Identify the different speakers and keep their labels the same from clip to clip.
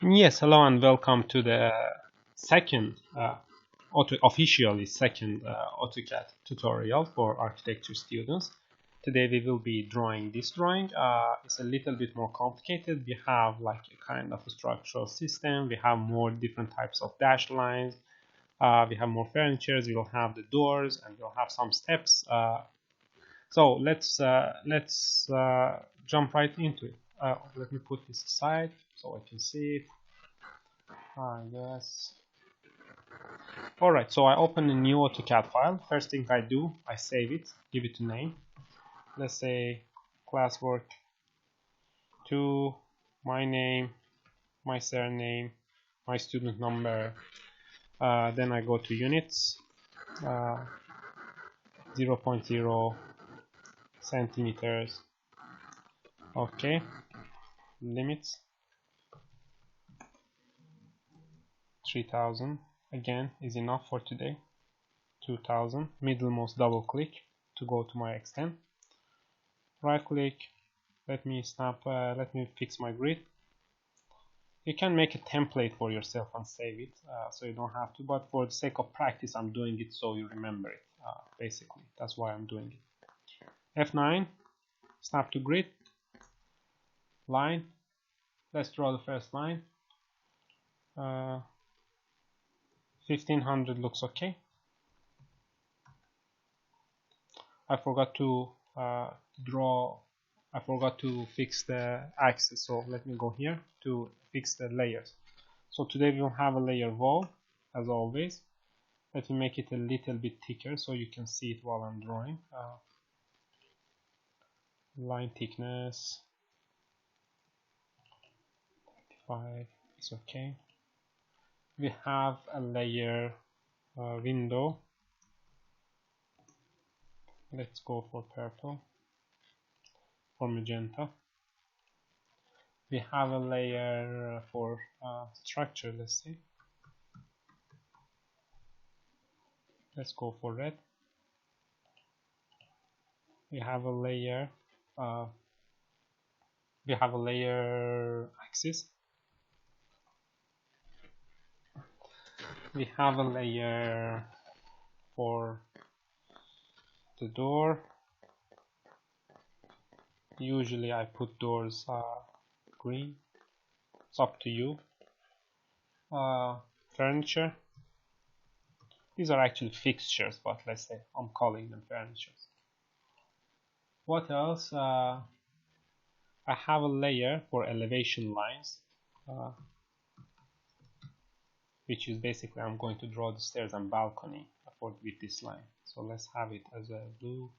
Speaker 1: Yes, hello and welcome to the second, officially second AutoCAD tutorial for architecture students. Today we will be drawing this drawing. It's a little bit more complicated. We have like a kind of a structural system. We have more different types of dashed lines. We have more furnitures. We will have the doors and we'll have some steps. So let's jump right into it. Let me put this aside so I can see it. Yes. Alright, so I open a new AutoCAD file. First thing I do, I save it, give it a name. Let's say Classwork 2, my name, my surname, my student number. Then I go to units, 0.0 centimeters. Okay, limits 3000 again is enough for today. 2000, middlemost double click to go to my extent. Right click, let me fix my grid. You can make a template for yourself and save it, so you don't have to, but for the sake of practice I'm doing it so you remember it. Basically that's why I'm doing it. F9, snap to grid, line. Let's draw the first line. 1500 looks okay. I forgot to fix the axis, so let me go here to fix the layers. So today we will have a layer wall as always. Let me make it a little bit thicker so you can see it while I'm drawing. Line thickness 5 is okay. We have a layer window. Let's go for purple, for magenta. We have a layer for structure, let's see. Let's go for red. We have a layer axis. We have a layer for the door. Usually I put doors green. It's up to you. Furniture. These are actually fixtures, but let's say I'm calling them furnitures. What else? I have a layer for elevation lines, which is basically I'm going to draw the stairs and balcony with this line. So let's have it as a blue,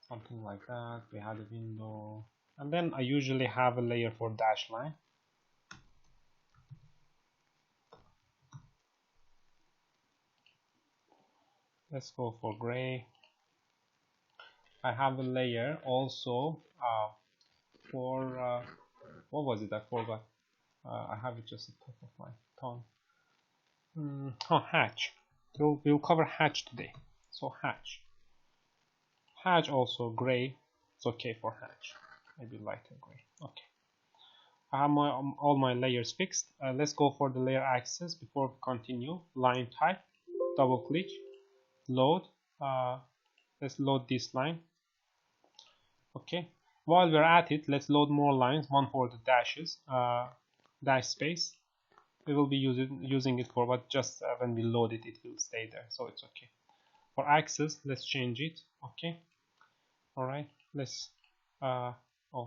Speaker 1: something like that. We had a window, and then I usually have a layer for dash line. Let's go for gray. I have a layer also for what was it? I forgot. I have it just at the top of my tongue. Hatch. We'll cover hatch today. So hatch also gray. It's okay for hatch. Maybe lighter gray. Okay. I have all my layers fixed. Let's go for the layer axis before we continue. Line type. Double click. Load. Let's load this line. Okay. While we're at it, let's load more lines. One for the dashes. Dash space. We will be using it for, but just when we load it, it will stay there, so it's okay. For axis, let's change it. Okay. All right. Let's. Oh,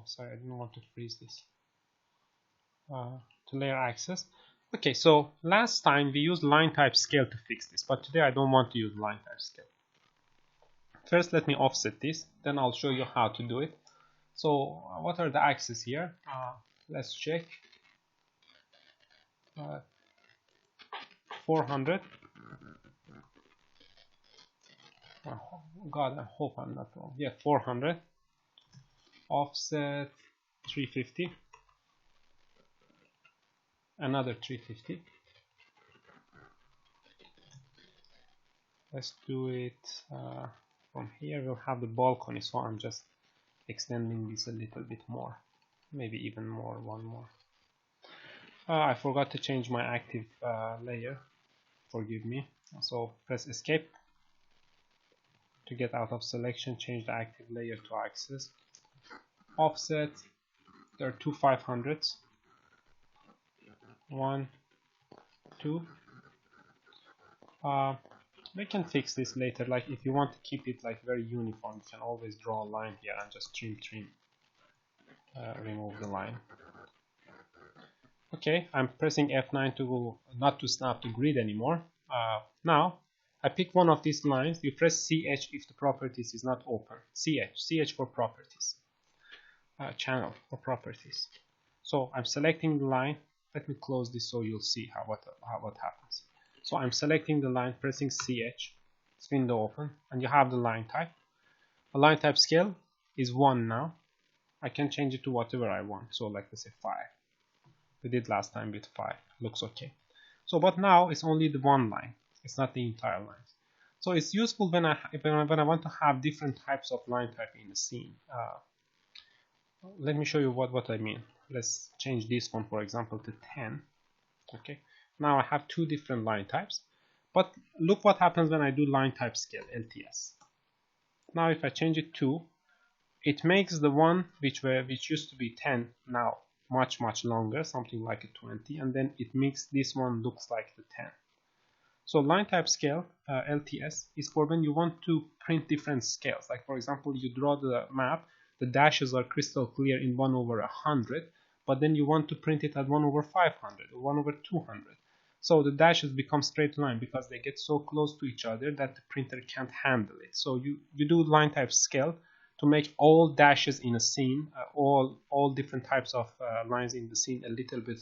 Speaker 1: sorry, I didn't want to freeze this. To layer axis. Okay. So last time we used line type scale to fix this, but today I don't want to use line type scale. First, let me offset this. Then I'll show you how to do it. So what are the axes here? Let's check. 400. Oh, God, I hope I'm not wrong. Yeah, 400. Offset 350. Another 350. Let's do it from here. We'll have the balcony, so I'm just extending this a little bit more. Maybe even more, one more. I forgot to change my active layer, forgive me. So press escape to get out of selection, change the active layer to axis. Offset, there are two 500s, 1, 2. We can fix this later, like if you want to keep it like very uniform, you can always draw a line here and just trim, remove the line. Okay, I'm pressing F9 to go, not to snap to grid anymore. Now I pick one of these lines. You press CH if the properties is not open. CH for properties, channel for properties. So I'm selecting the line. Let me close this so you'll see what happens. So I'm selecting the line, pressing CH, it's window open, and you have the line type. The line type scale is 1 now. I can change it to whatever I want. So like let's say 5. We did last time with 5. Looks okay. So but now it's only the one line. It's not the entire line. So it's useful when I want to have different types of line type in the scene. Let me show you what I mean. Let's change this one, for example, to 10. Okay. Now I have two different line types. But look what happens when I do line type scale, LTS. Now if I change it to, it makes the one which used to be 10 now much longer, something like a 20, and then it makes this one looks like the 10. So line type scale, LTS, is for when you want to print different scales. Like for example, you draw the map, the dashes are crystal clear in 1/100, but then you want to print it at 1/500 or 1/200. So the dashes become straight line because they get so close to each other that the printer can't handle it. So you do line type scale to make all dashes in a scene, all different types of lines in the scene a little bit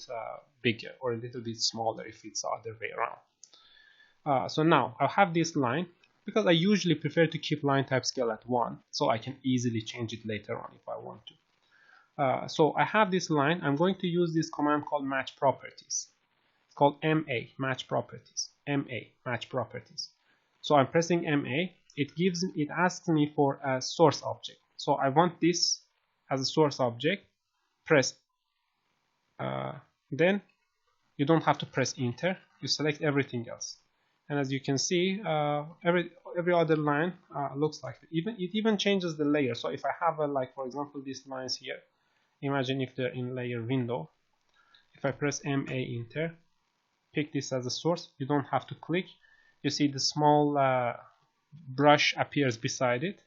Speaker 1: bigger or a little bit smaller if it's the other way around. So now I have this line because I usually prefer to keep line type scale at 1 so I can easily change it later on if I want to. So I have this line. I'm going to use this command called match properties. It's called MA, match properties. MA, match properties. So I'm pressing MA. It asks me for a source object. So I want this as a source object. Press. Then you don't have to press enter. You select everything else. And as you can see, every other line looks like it. It even changes the layer. So if I have like for example these lines here, imagine if they're in layer window. If I press MA enter, pick this as a source, you don't have to click. You see the small brush appears beside it,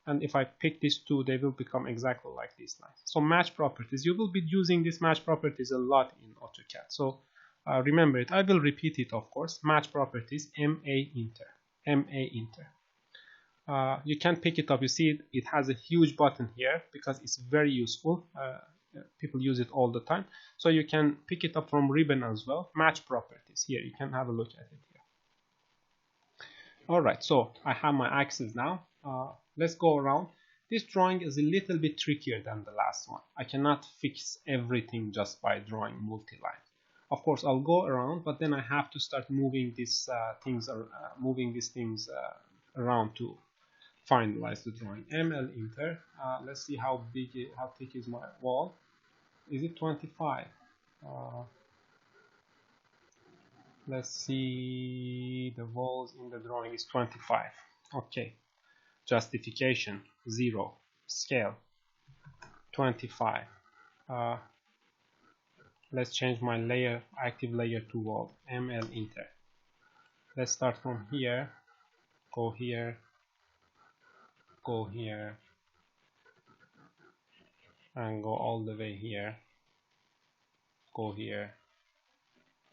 Speaker 1: and if I pick these two, they will become exactly like these lines. So match properties, you will be using this match properties a lot in AutoCAD. So remember it. I will repeat it, of course. Match properties, MA enter, MA enter. You can pick it up. You see it has a huge button here because it's very useful. People use it all the time. So you can pick it up from ribbon as well. Match properties. Here you can have a look at it here. Alright, so I have my axis now. Let's go around. This drawing is a little bit trickier than the last one. I cannot fix everything just by drawing multi-line. Of course, I'll go around, but then I have to start moving these things around to finalize the drawing. ML enter. Let's see how thick is my wall. Is it 25? Let's see, the walls in the drawing is 25. Okay. Justification 0. Scale 25. Let's change my layer, active layer to wall. ML enter. Let's start from here. Go here. Go here. And go all the way here. Go here.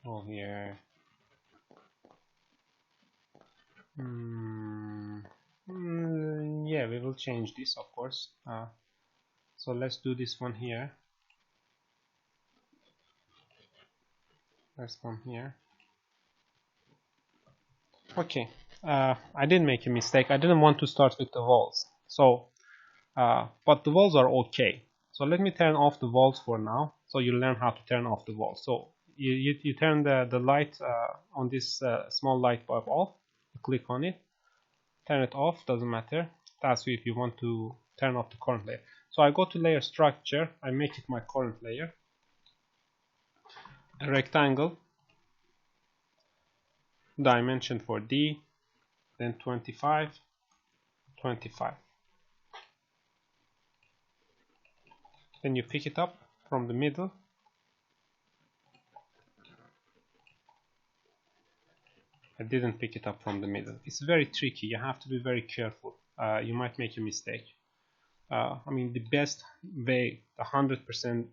Speaker 1: Go here. Yeah, we will change this, of course. So let's do this one here. Let's come here. Okay, I didn't make a mistake. I didn't want to start with the walls. So, but the walls are okay. So let me turn off the walls for now. So you learn how to turn off the walls. So you turn the light on this small light bulb off. You click on it. Turn it off, doesn't matter. That's if you want to turn off the current layer. So I go to layer structure, I make it my current layer, a rectangle, dimension for D, then 25, 25. Then you pick it up from the middle. I didn't pick it up from the middle. It's very tricky. You have to be very careful. You might make a mistake. I mean, the best way, the 100%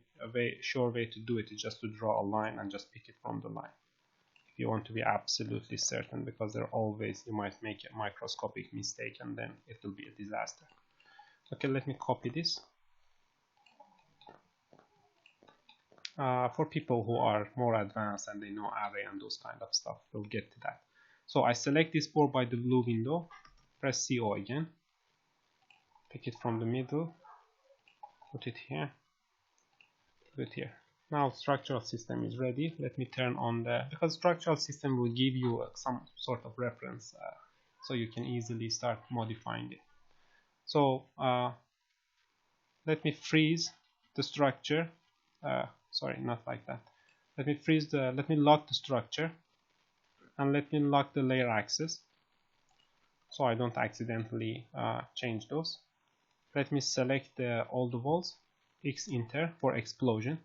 Speaker 1: sure way to do it is just to draw a line and just pick it from the line. If you want to be absolutely certain, because there always you might make a microscopic mistake and then it will be a disaster. Okay, let me copy this. For people who are more advanced and they know array and those kind of stuff, we'll get to that. So I select this board by the blue window, press CO again, pick it from the middle, put it here, put it here. Now structural system is ready. Let me turn on because structural system will give you some sort of reference, so you can easily start modifying it. So let me freeze the structure. Sorry, not like that. Let me lock the structure and let me lock the layer axis so I don't accidentally change those. Let me select all the walls, X enter for explosion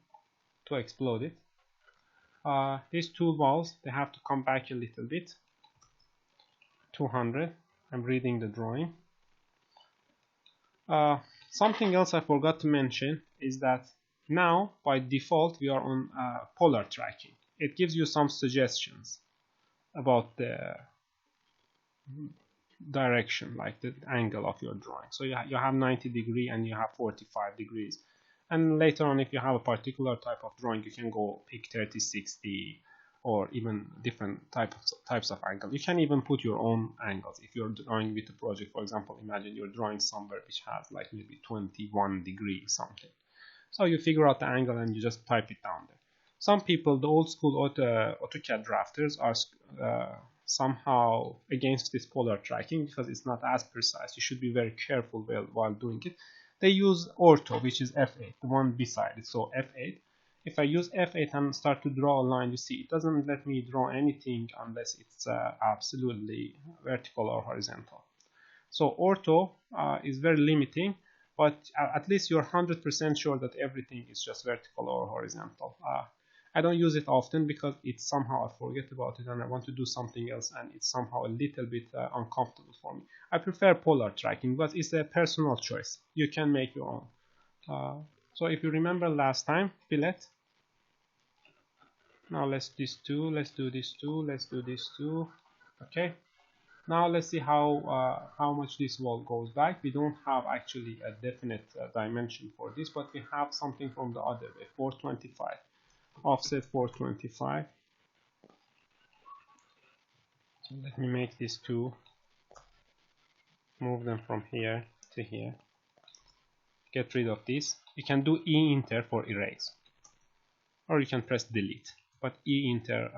Speaker 1: to explode it. These two walls, they have to come back a little bit. 200. I'm reading the drawing. Something else I forgot to mention is that now by default we are on polar tracking. It gives you some suggestions about the direction, like the angle of your drawing. So you have 90 degree and you have 45 degrees. And later on, if you have a particular type of drawing, you can go pick 30, 60, or even different types of angle. You can even put your own angles. If you're drawing with a project, for example, imagine you're drawing somewhere which has like maybe 21 degrees something. So you figure out the angle and you just type it down there. Some people, the old school AutoCAD drafters, are somehow against this polar tracking because it's not as precise. You should be very careful while doing it. They use ortho, which is F8, the one beside it. So F8. If I use F8 and start to draw a line, you see it doesn't let me draw anything unless it's absolutely vertical or horizontal. So ortho is very limiting, but at least you're 100% sure that everything is just vertical or horizontal. I don't use it often because it's somehow I forget about it and I want to do something else and it's somehow a little bit uncomfortable for me. I prefer polar tracking, but it's a personal choice. You can make your own. So if you remember last time, fillet. Now let's do this too, let's do this too, let's do this too. Okay. Now let's see how much this wall goes back. We don't have actually a definite dimension for this, but we have something from the other way, 425. Offset 425. So let me make these two, move them from here to here, get rid of this. You can do E enter for erase, or you can press delete, but E enter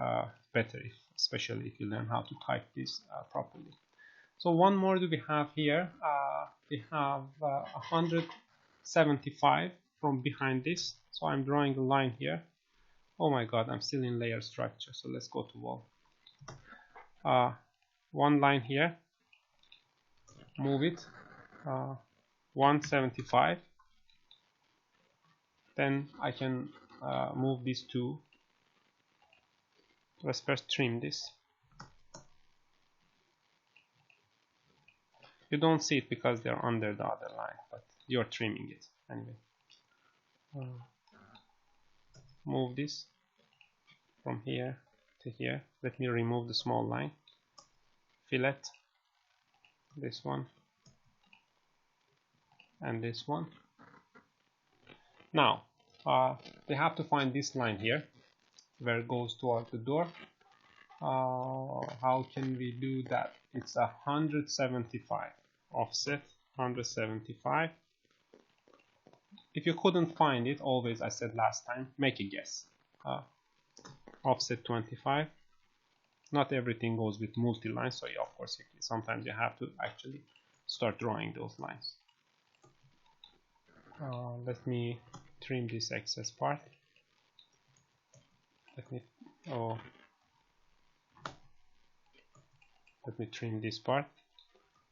Speaker 1: better, especially if you learn how to type this properly. So one more do we have here. We have 175 from behind this, so I'm drawing a line here. Oh my god, I'm still in layer structure, so let's go to wall. One line here, move it, 175. Then I can move these two. Let's first trim this. You don't see it because they're under the other line, but you're trimming it anyway. Move this from here to here. Let me remove the small line. Fillet this one and this one. Now we have to find this line here where it goes toward the door. How can we do that? It's 175 offset 175. If you couldn't find it, always, I said last time, make a guess. Offset 25. Not everything goes with multi-lines, so yeah, of course sometimes you have to actually start drawing those lines. Let me trim this excess part. let me oh let me trim this part.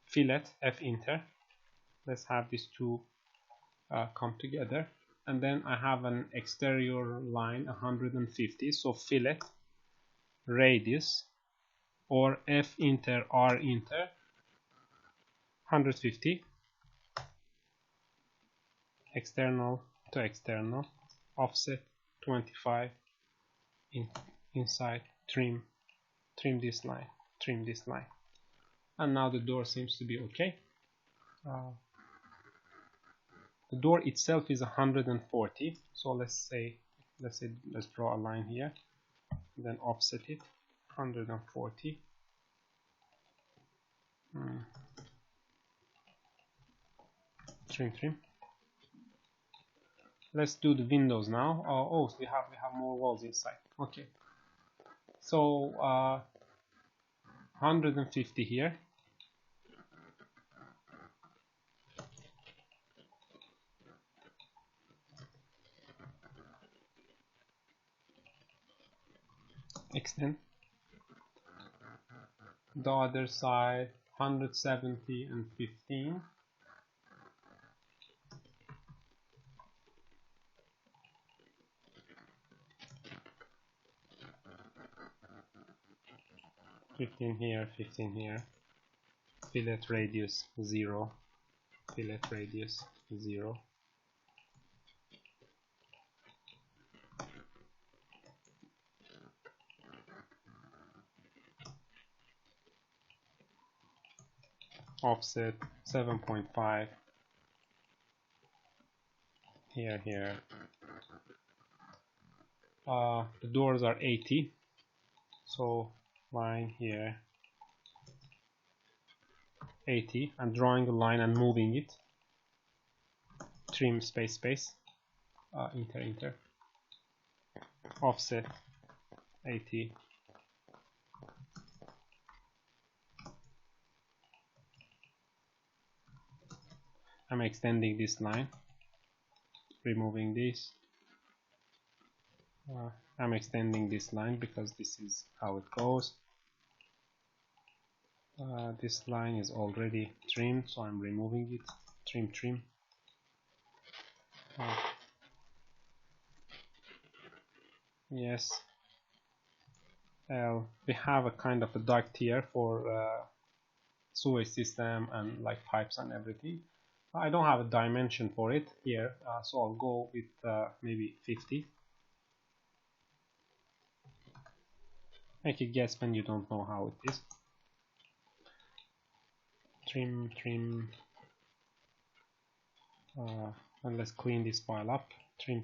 Speaker 1: Fillet, F enter. Let's have these two come together, and then I have an exterior line 150, so fillet radius or F enter R enter 150, external to external, offset 25, inside, trim this line, and now the door seems to be okay. The door itself is 140, so let's draw a line here, then offset it 140. Trim. Let's do the windows now. Oh, we have more walls inside. Okay, so 150 here. Extend. The other side 170 and 15. Here, 15 here. Fillet radius 0. Fillet radius 0. Offset 7.5. Here. The doors are 80, so line here 80. I'm drawing a line and moving it. Trim space. Enter. Offset 80. I'm extending this line, removing this. I'm extending this line because this is how it goes. This line is already trimmed, so I'm removing it. Trim. Yes. We have a kind of a duct here for sewage system and like pipes and everything. I don't have a dimension for it here, so I'll go with maybe 50. Make a guess when you don't know how it is. Trim. And let's clean this file up. Trim.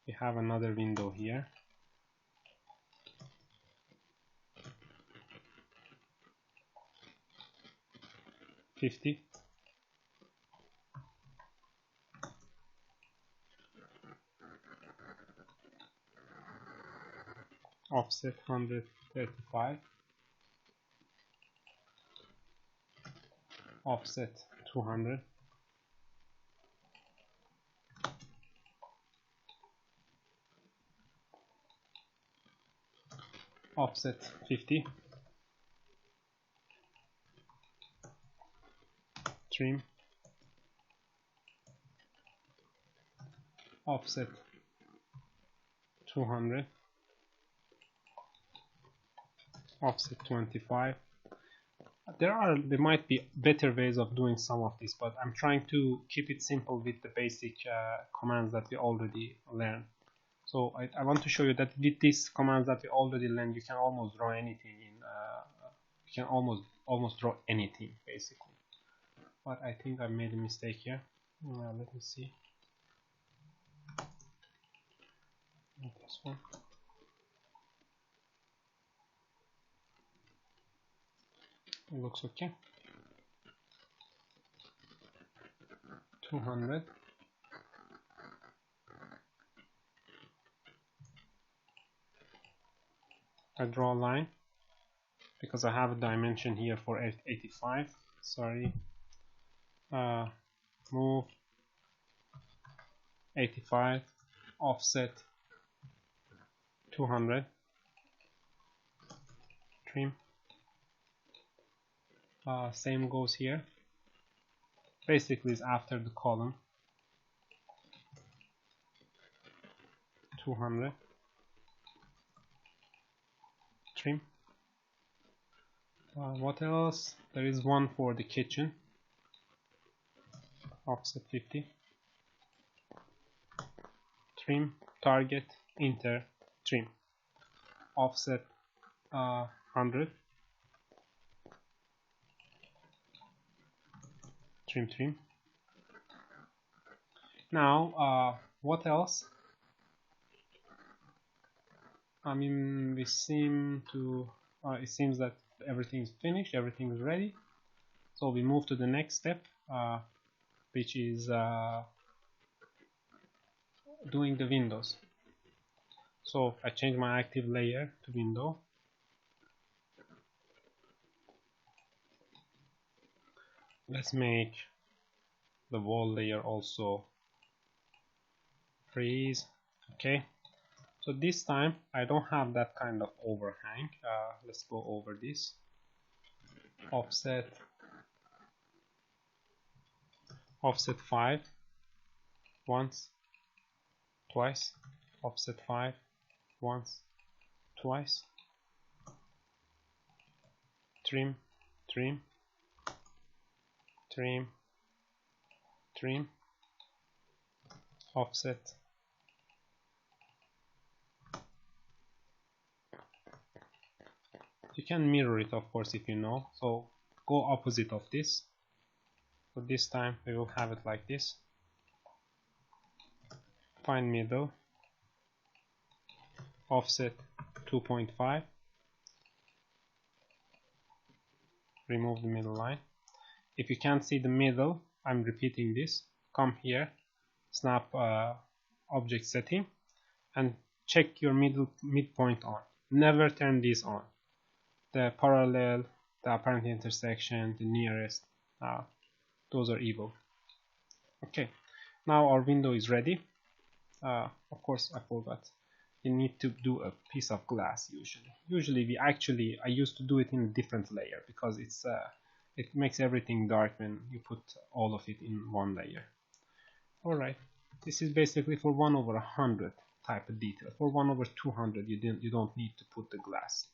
Speaker 1: We have another window here. $50. Offset 135. Offset 200. Offset 50. Trim. Offset 200. Offset 25. There might be better ways of doing some of this, but I'm trying to keep it simple with the basic commands that we already learned. So I want to show you that with these commands that we already learned, you can almost draw anything you can almost draw anything basically. But I think I made a mistake here. Let me see. This one. It looks okay. 200. I draw a line because I have a dimension here for 85. Sorry. Move 85. Offset 200, trim. Same goes here. Basically is after the column. 200, trim. What else? There is one for the kitchen. Offset 50. Trim, target, enter, trim. Offset 100. Trim. Now, what else? I mean, we seem to. It seems that everything is finished. Everything is ready. So we move to the next step, which is doing the windows. So I change my active layer to window. Let's make the wall layer also freeze. Okay, so this time I don't have that kind of overhang. Let's go over this. Offset 5 once, twice. Offset 5 once, twice. Trim. Offset. You can mirror it, of course, if you know. So go opposite of this. So this time we will have it like this. Find middle. Offset 2.5. Remove the middle line. If you can't see the middle, I'm repeating this. Come here, snap object setting, and check your midpoint on. Never turn these on. The parallel, the apparent intersection, the nearest, those are evil. Okay, now our window is ready. Of course, I forgot. You need to do a piece of glass usually. I used to do it in a different layer because it makes everything dark when you put all of it in one layer. Alright, this is basically for 1/100 type of detail. For 1/200 you don't need to put the glass.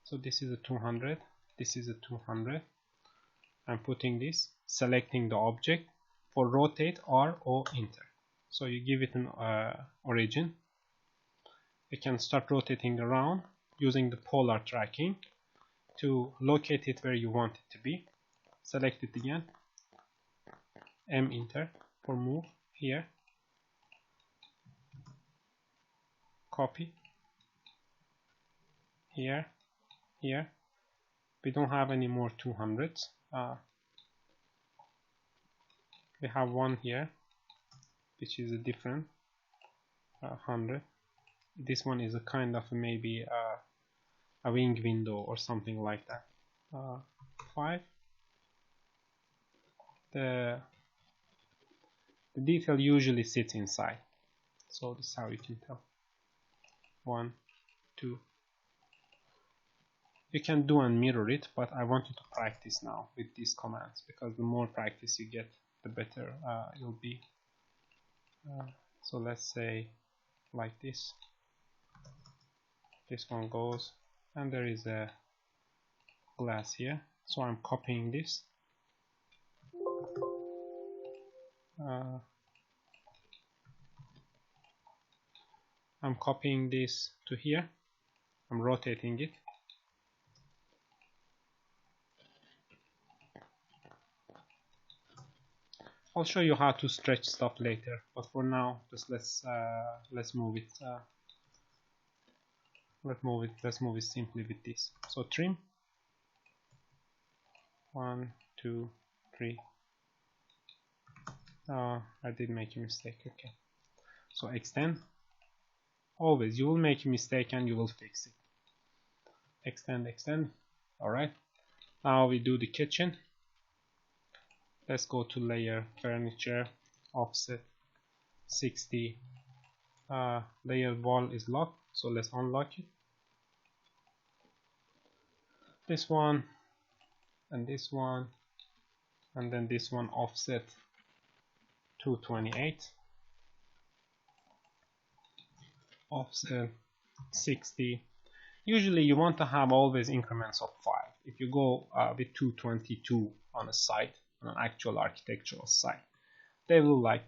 Speaker 1: So this is a 200, this is a 200. I'm putting this, selecting the object. For rotate, R or enter. So you give it an origin. You can start rotating around using the polar tracking to locate it where you want it to be. Select it again. M enter for move here. Copy. Here. We don't have any more 200s. We have one here, which is a different 100. This one is a kind of maybe a wing window or something like that. 5. The detail usually sits inside, so this is how you can tell. 1, 2. You can do and mirror it, but I want you to practice now with these commands, because the more practice you get, the better you'll be. So let's say like this. This one goes, and there is a glass here, so I'm copying this. I'm copying this to here. I'm rotating it. I'll show you how to stretch stuff later, but for now, just let's move it. Let's move it simply with this. So trim. 1, 2, 3. I did make a mistake. Okay. So extend. Always, you will make a mistake and you will fix it. Extend. All right. Now we do the kitchen. Let's go to layer, furniture, offset 60, layer wall is locked, so let's unlock it. This one and this one, and then this one offset 228, offset 60. Usually you want to have always increments of 5. If you go with 222 on a site, on an actual architectural site, they will like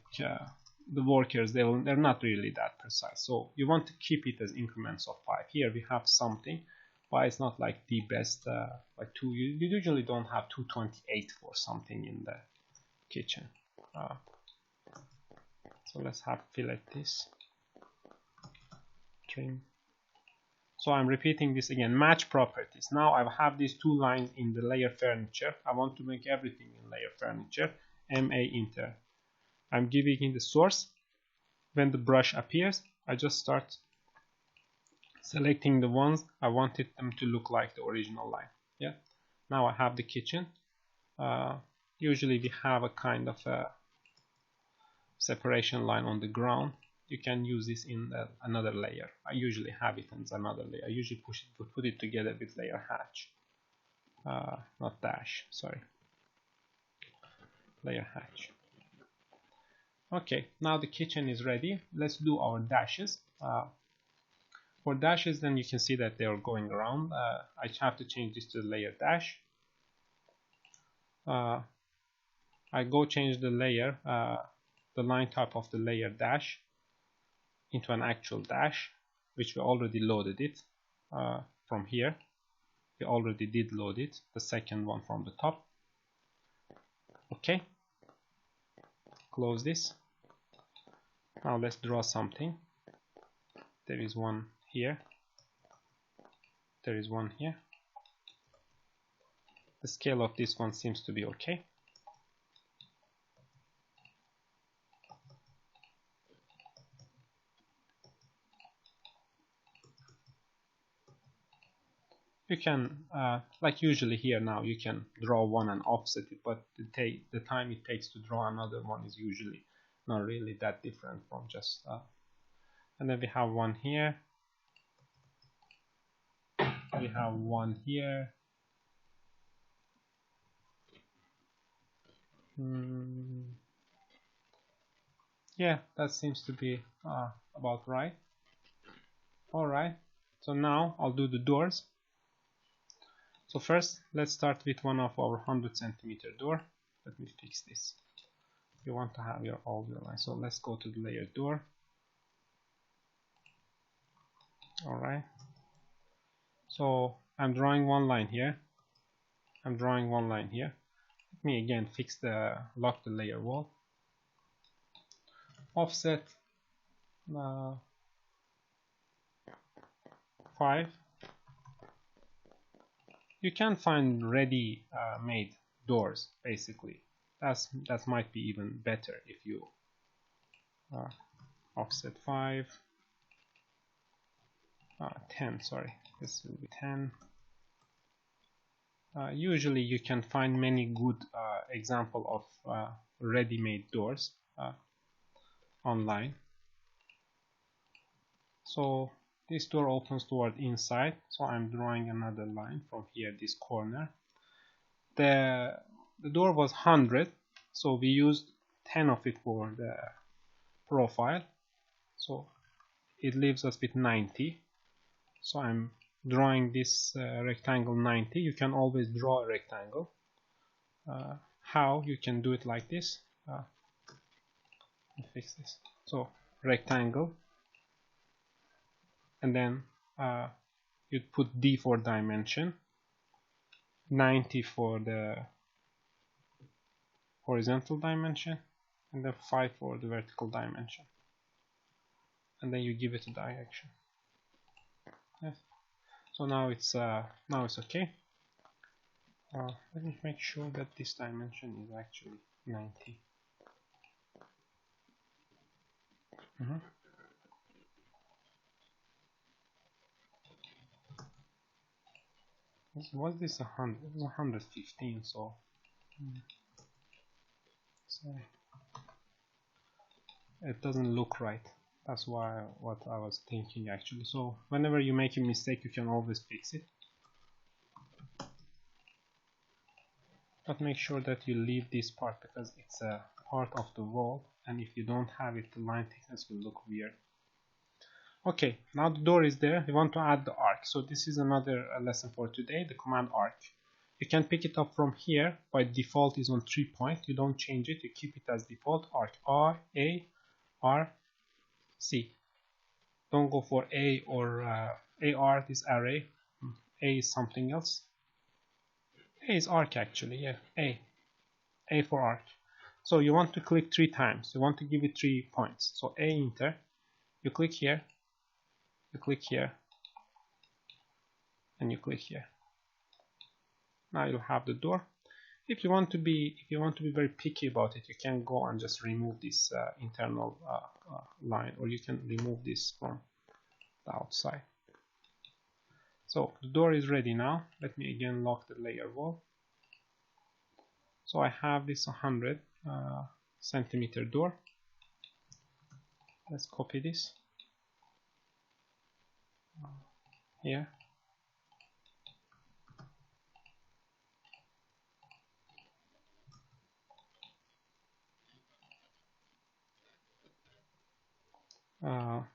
Speaker 1: the workers, they're not really that precise, so you want to keep it as increments of 5. Here we have something, but it's not like the best, like you usually don't have 228 for something in the kitchen. So let's have fillet this, trim. So I'm repeating this again. Match properties. Now I have these two lines in the layer furniture. I want to make everything in layer furniture. MA inter. I'm giving in the source. When the brush appears, I just start selecting the ones I wanted them to look like the original line. Yeah. Now I have the kitchen. Usually we have a kind of a separation line on the ground. You can use this in another layer. I usually have it in another layer. I usually put it together with layer hatch. Not dash, sorry. Layer hatch. Okay, now the kitchen is ready. Let's do our dashes. For dashes, then you can see that they are going around. I have to change this to layer dash. I go change the layer, the line type of the layer dash into an actual dash, which we already loaded it from here. We already did load it, the second one from the top. Okay, close this. Now let's draw something. There is one here. There is one here. The scale of this one seems to be okay. You can, like usually here now, you can draw one and offset it, but the time it takes to draw another one is usually not really that different from just, and then we have one here, we have one here, yeah, that seems to be about right. Alright, so now I'll do the doors. So first, let's start with one of our 100 centimeter door. Let me fix this. You want to have all your lines. So let's go to the layer door. Alright. So I'm drawing one line here. I'm drawing one line here. Let me again lock the layer wall. Offset 5. You can find ready made doors basically. That might be even better if you offset 5, 10. Sorry, this will be 10. Usually you can find many good example of ready-made doors online. So this door opens toward inside, so I'm drawing another line from here, this corner. The door was 100, so we used 10 of it for the profile, so it leaves us with 90. So I'm drawing this rectangle 90. You can always draw a rectangle. How you can do it like this? Let me fix this. So rectangle, and then you'd put D for dimension, 90 for the horizontal dimension, and then 5 for the vertical dimension, and then you give it a direction. Yes. So now it's okay. Let me make sure that this dimension is actually 90. Was this 100? It was 115, so sorry, it doesn't look right. That's what I was thinking actually. So whenever you make a mistake, you can always fix it. But make sure that you leave this part because it's a part of the wall, and if you don't have it, the line thickness will look weird. Okay, now the door is there. We want to add the arc. So this is another lesson for today, the command arc. You can pick it up from here. By default is on 3 point. You don't change it. You keep it as default. Arc R, A, R, C. Don't go for A or AR, this array. A is something else. A is arc actually, yeah. A for arc. So you want to click 3 times. You want to give it 3 points. So A enter. You click here. You click here. And you click here. Now you'll have the door. If you want to be very picky about it, you can go and just remove this internal line, or you can remove this from the outside. So the door is ready now. Let me again lock the layer wall. So I have this 100 centimeter door. Let's copy this here.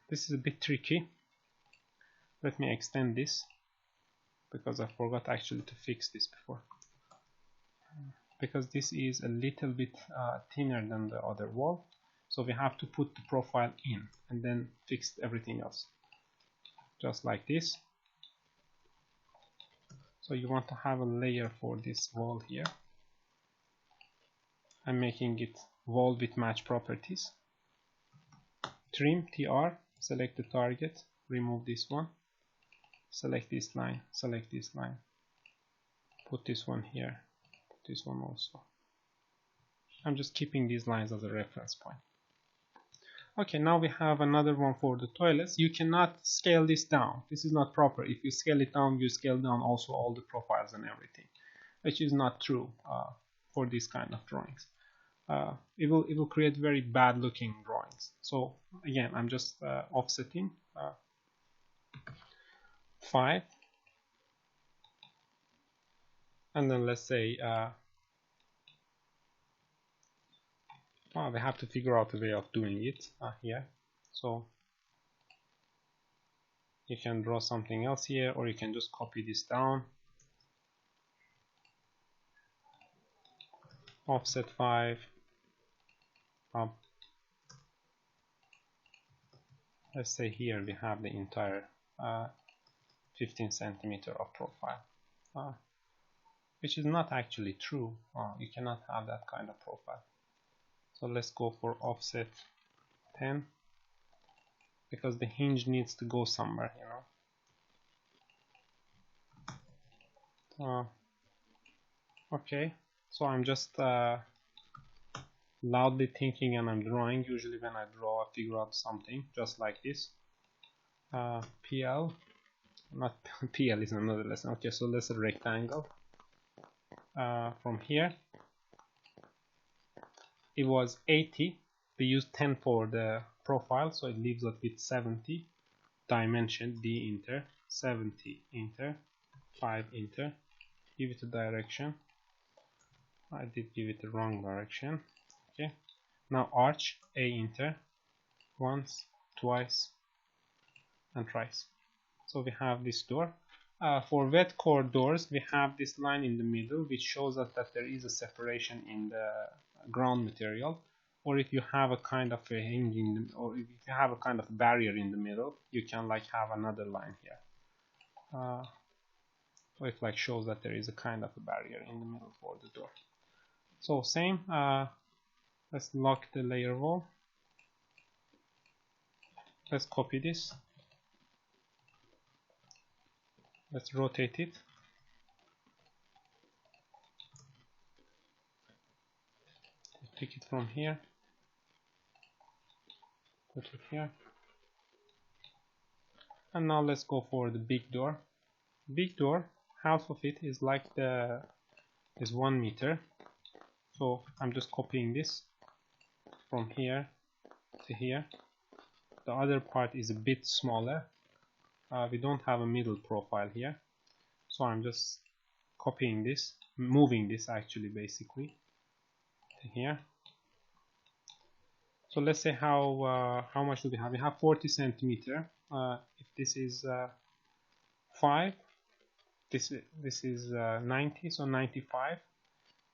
Speaker 1: This is a bit tricky. Let me extend this because I forgot actually to fix this before. Because this is a little bit thinner than the other wall, so we have to put the profile in and then fix everything else. Just like this. So you want to have a layer for this wall here. I'm making it wall with match properties. Trim TR, select the target, remove this one, select this line, put this one here, put this one also. I'm just keeping these lines as a reference point. Okay, now we have another one for the toilets. You cannot scale this down. This is not proper. If you scale it down, you scale down also all the profiles and everything, which is not true for this kind of drawings. It will create very bad looking drawings. So again, I'm just offsetting 5, and then let's say we have to figure out a way of doing it here. So you can draw something else here, or you can just copy this down, offset 5 up. Let's say here we have the entire 15 centimeter of profile, which is not actually true. You cannot have that kind of profile. So let's go for offset 10, because the hinge needs to go somewhere, you know. Okay, so I'm just loudly thinking and I'm drawing. Usually when I draw, I figure out something just like this. PL, not PL is another lesson. Okay, so let's a rectangle. From here it was 80. We used 10 for the profile, so it leaves us with 70. Dimension D enter, 70 enter, 5 enter. Give it a direction. I did give it the wrong direction. Okay, now arch, A enter, once, twice, and thrice. So we have this door. For wet core doors, we have this line in the middle, which shows us that there is a separation in the ground material. Or if you have a kind of a hinge in the, or if you have a kind of barrier in the middle, you can like have another line here. So it like shows that there is a kind of a barrier in the middle for the door. So same, let's lock the layer wall. Let's copy this. Let's rotate it. Take it from here. Put it here. And now let's go for the big door. Big door, half of it is like is 1 meter. So I'm just copying this from here to here. The other part is a bit smaller. We don't have a middle profile here, so I'm just copying this, moving this actually basically to here. So let's say how much do we have? We have 40 centimeter. If this is 5, this is 90, so 95.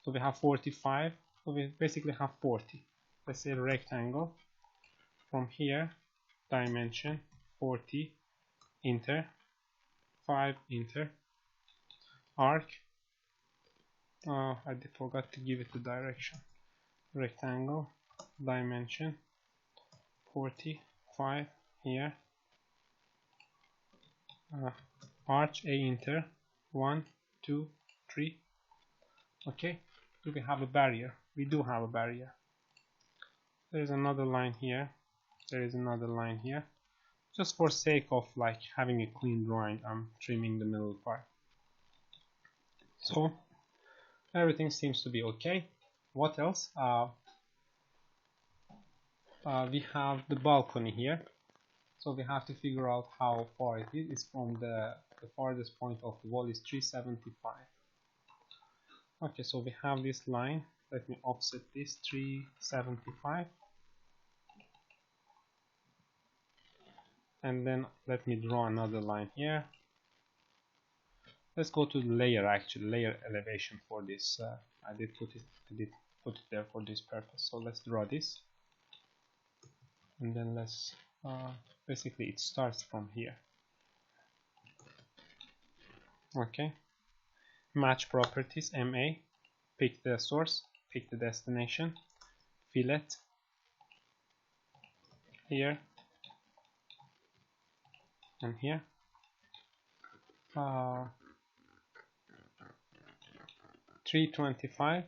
Speaker 1: So we have 45. So we basically have 40. Let's say rectangle. From here, dimension 40, enter, 5, enter, arc. I forgot to give it the direction. Rectangle, dimension 45 here. Arch, a, enter, 1, 2, 3. Okay, do we have a barrier? We do have a barrier. There is another line here. There is another line here. Just for sake of like having a clean drawing, I'm trimming the middle part. So everything seems to be okay. What else? We have the balcony here. So we have to figure out how far it is. It's from the farthest point of the wall is 375. Okay, so we have this line. Let me offset this 375. And then let me draw another line here. Let's go to the layer, actually layer elevation for this. I did put it there for this purpose. So let's draw this, and then let's basically it starts from here. Okay, match properties, MA, pick the source, pick the destination, fillet here and here. 325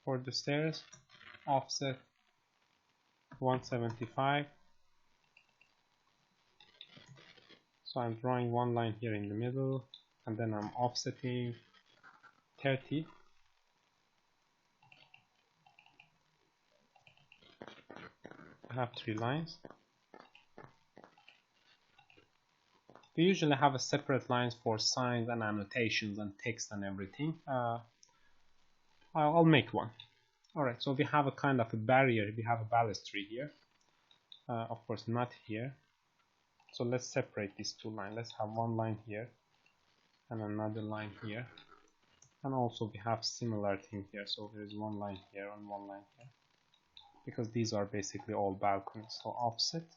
Speaker 1: for the stairs, offset 175. So I'm drawing one line here in the middle, and then I'm offsetting 30. I have 3 lines. We usually have a separate lines for signs and annotations and text and everything. I'll make one. Alright, so we have a kind of a barrier. We have a balustrade here. Of course not here. So let's separate these 2 lines. Let's have one line here and another line here. And also we have similar thing here. So there is one line here and one line here, because these are basically all balconies. So offset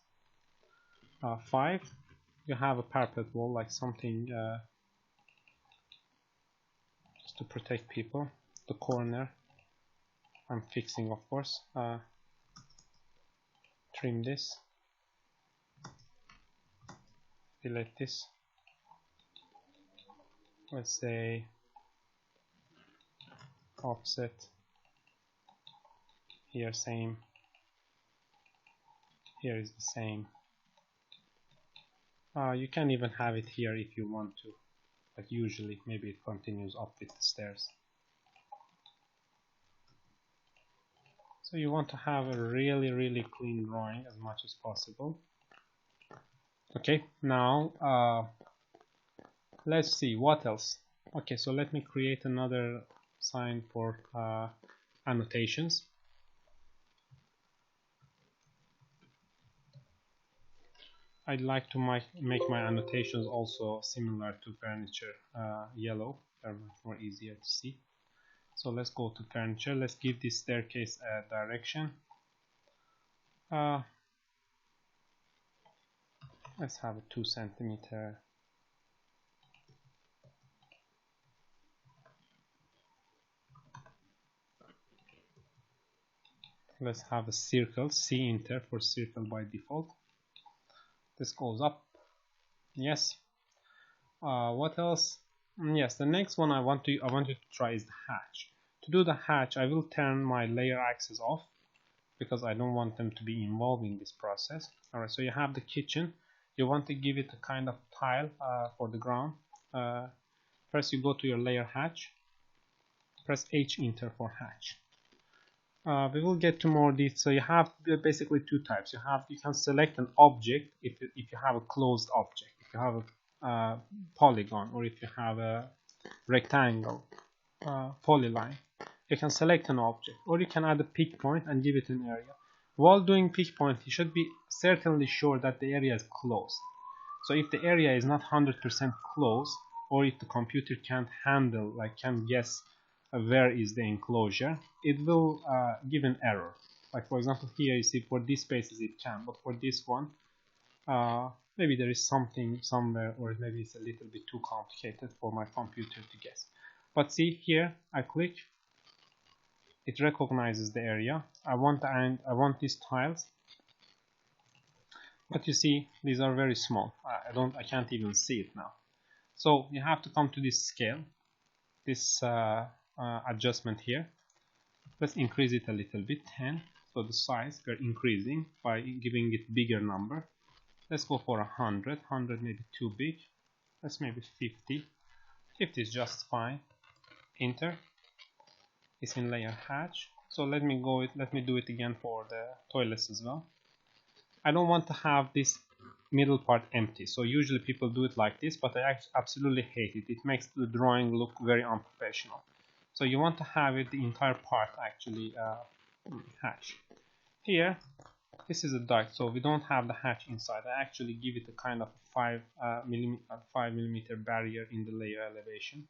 Speaker 1: 5. You have a parapet wall, like something just to protect people. The corner I'm fixing, of course. Trim this, delete this. Let's say offset here, same. Here is the same. You can even have it here if you want to, but usually maybe it continues up with the stairs. So you want to have a really clean drawing as much as possible. Okay, now let's see what else. Okay, so let me create another sign for annotations. I'd like to make my annotations also similar to furniture, yellow. They're much more easier to see. So let's go to furniture. Let's give this staircase a direction. Let's have a 2 centimeter. Let's have a circle, C enter for circle by default. This goes up. Yes. What else? Yes, the next one I want to try is the hatch. To do the hatch, I will turn my layer axes off because I don't want them to be involved in this process. Alright, so you have the kitchen. You want to give it a kind of tile for the ground. First you go to your layer hatch, press H enter for hatch. We will get to more details. So you have basically two types. You can select an object if you have a closed object, if you have a polygon, or if you have a rectangle polyline. You can select an object, or you can add a pick point and give it an area. While doing pick point, you should be certainly sure that the area is closed. So if the area is not 100% closed, or if the computer can't handle, like can't guess where is the enclosure, it will give an error. Like for example here you see for these spaces it can, but for this one maybe there is something somewhere, or maybe it's a little bit too complicated for my computer to guess. But see here, I click, it recognizes the area. I want these tiles, but you see these are very small. I can't even see it now. So you have to come to this scale, this adjustment here. Let's increase it a little bit, 10. So the size we're increasing by giving it bigger number. Let's go for 100. 100 maybe too big. Let's maybe 50. 50 is just fine. Enter. It's in layer hatch. So let me do it again for the toilets as well. I don't want to have this middle part empty. So usually people do it like this, but I absolutely hate it. It makes the drawing look very unprofessional. So you want to have it the entire part actually hatch. Here, this is a duct, so we don't have the hatch inside. I actually give it a kind of 5 millimeter barrier in the layer elevation.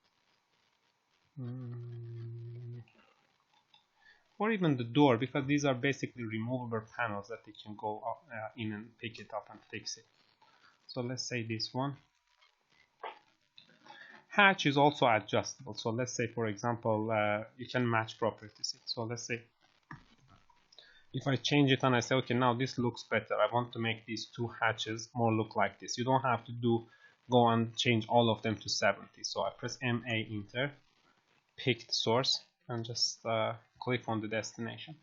Speaker 1: Or even the door, because these are basically removable panels that they can go up, in and pick it up and fix it. So let's say this one. Hatch is also adjustable. So let's say for example you can match properties. So let's say if I change it and I say okay, now this looks better, I want to make these two hatches more look like this. You don't have to go and change all of them to 70. So I press MA enter, pick the source, and just click on the destination.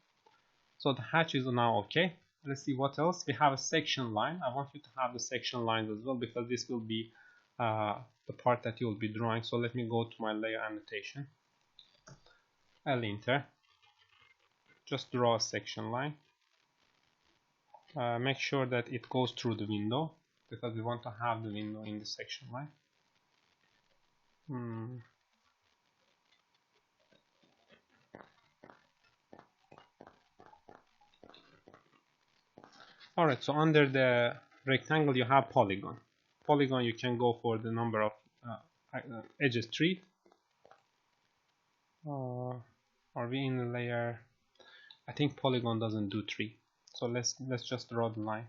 Speaker 1: So the hatch is now okay. Let's see what else. We have a section line. I want you to have the section lines as well, because this will be the part that you will be drawing. So let me go to my layer annotation. I'll enter. Just draw a section line. Make sure that it goes through the window, because we want to have the window in the section line. Alright, so under the rectangle you have polygon. Polygon, you can go for the number of edges 3. Are we in the layer? I think polygon doesn't do 3. So let's just draw the line.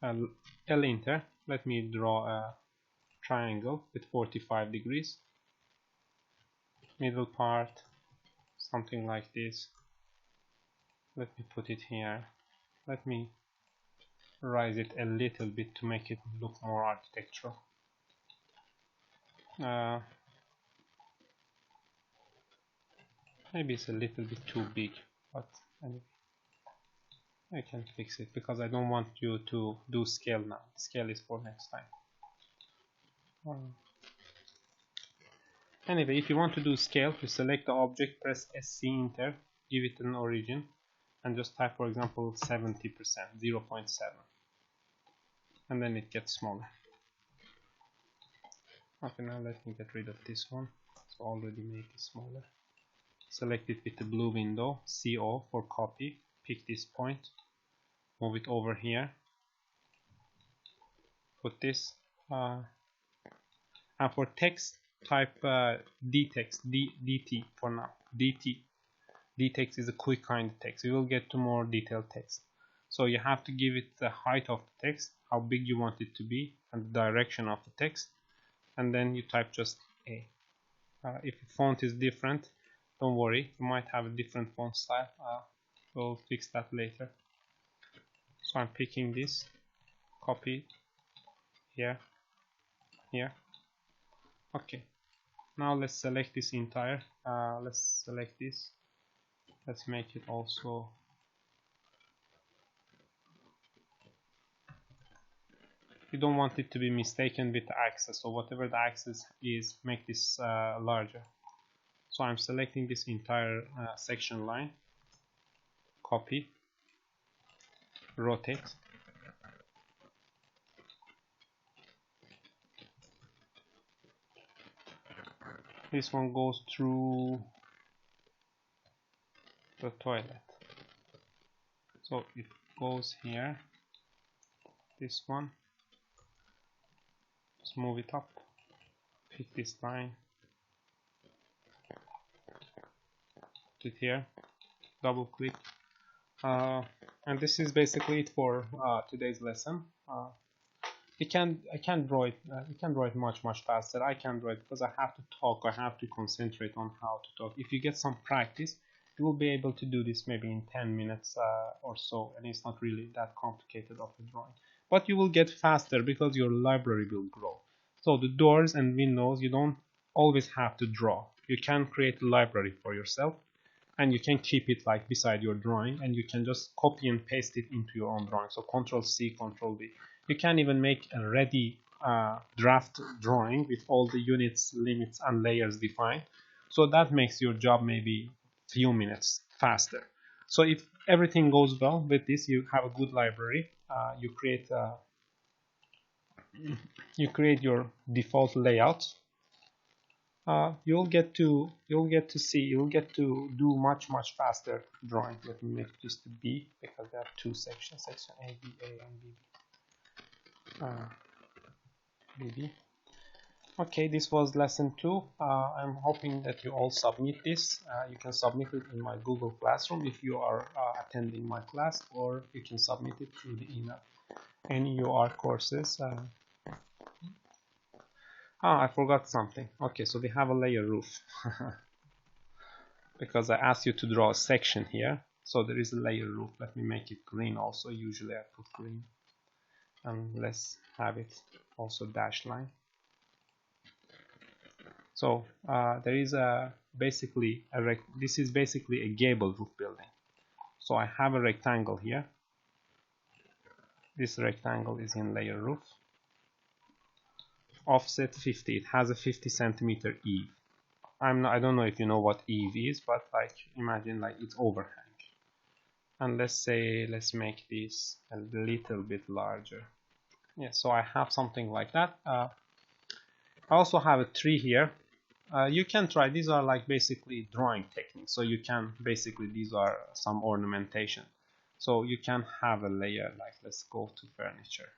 Speaker 1: L enter. Let me draw a triangle with 45 degrees. Middle part, something like this. Let me put it here. Let me raise it a little bit to make it look more architectural. Maybe it's a little bit too big, but anyway, I can fix it, because I don't want you to do scale now. Scale is for next time. Anyway, if you want to do scale, you select the object, press SC enter, give it an origin, and just type for example 70%, 0.7, and then it gets smaller. Okay, now let me get rid of this one. So already made it smaller. Select it with the blue window, CO for copy, pick this point, move it over here, put this, and for text type dtext, dt for now, dtext is a quick kind of text. We will get to more detailed text. So you have to give it the height of the text, how big you want it to be, and the direction of the text, and then you type just A. If the font is different, don't worry, you might have a different font style. We'll fix that later. So I'm picking this, copy here, here. Okay, now let's select this entire. Let's select this. Let's make it also. You don't want it to be mistaken with the axis, so whatever the axis is, make this larger. So I'm selecting this entire section line. copy, rotate. This one goes through the toilet, so it goes here. This one, just move it up, pick this line, put it here, double click, and this is basically it for today's lesson. I can draw it. You can draw it much faster. I can draw it because I have to talk. I have to concentrate on how to talk. If you get some practice, you will be able to do this maybe in 10 minutes or so, and it's not really that complicated of a drawing. But you will get faster because your library will grow. So the doors and windows, you don't always have to draw. You can create a library for yourself, and you can keep it like beside your drawing, and you can just copy and paste it into your own drawing. So Control C, Control V. You can even make a ready draft drawing with all the units, limits, and layers defined. So that makes your job maybe a few minutes faster. So if everything goes well with this, you have a good library. You create your default layout. You'll get to do much faster drawing. Let me make this to B because there are two sections, section A, B, A, and B. BB. Okay, this was lesson 2. I'm hoping that you all submit this. You can submit it in my Google Classroom if you are attending my class, or you can submit it through the email. NUR courses. I forgot something. Okay, so we have a layer roof because I asked you to draw a section here. So there is a layer roof. Let me make it green also. Usually I put green. And let's have it also dashed line. So there is basically this is basically a gable roof building. So I have a rectangle here. This rectangle is in layer roof. Offset 50. It has a 50 centimeter eave. I don't know if you know what eave is, but like imagine like it's overhang. And let's make this a little bit larger. Yeah, so I have something like that. I also have a tree here. You can try, these are like basically drawing techniques. So you can basically, these are some ornamentation. So you can have a layer, like let's go to furniture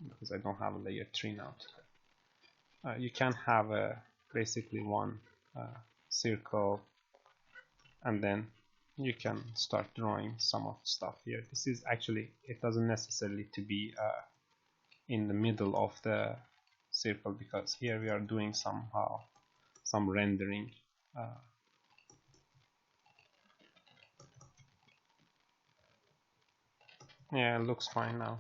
Speaker 1: because I don't have a layer 3 now. You can have basically one circle, and then you can start drawing some of the stuff here. This is actually, it doesn't necessarily to be in the middle of the circle, because here we are doing somehow some rendering. Yeah, it looks fine now.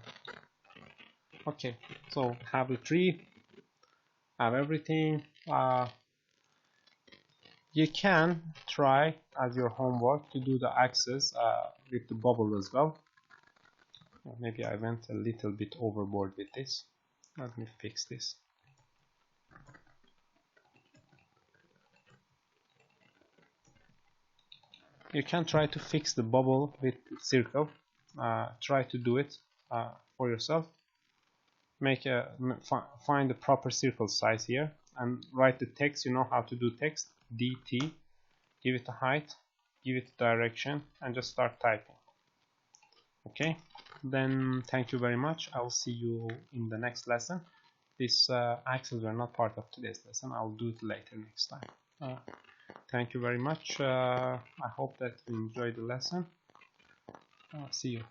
Speaker 1: Okay, so have the tree, have everything. You can try as your homework to do the axis with the bubble as well. Maybe I went a little bit overboard with this. Let me fix this. You can try to fix the bubble with circle. Try to do it for yourself. Find the proper circle size here and write the text. You know how to do text. DT. Give it a height. Give it a direction, and just start typing. Okay. Then thank you very much. I will see you in the next lesson. These axes were not part of today's lesson. I'll do it later next time. Thank you very much. I hope that you enjoyed the lesson. See you.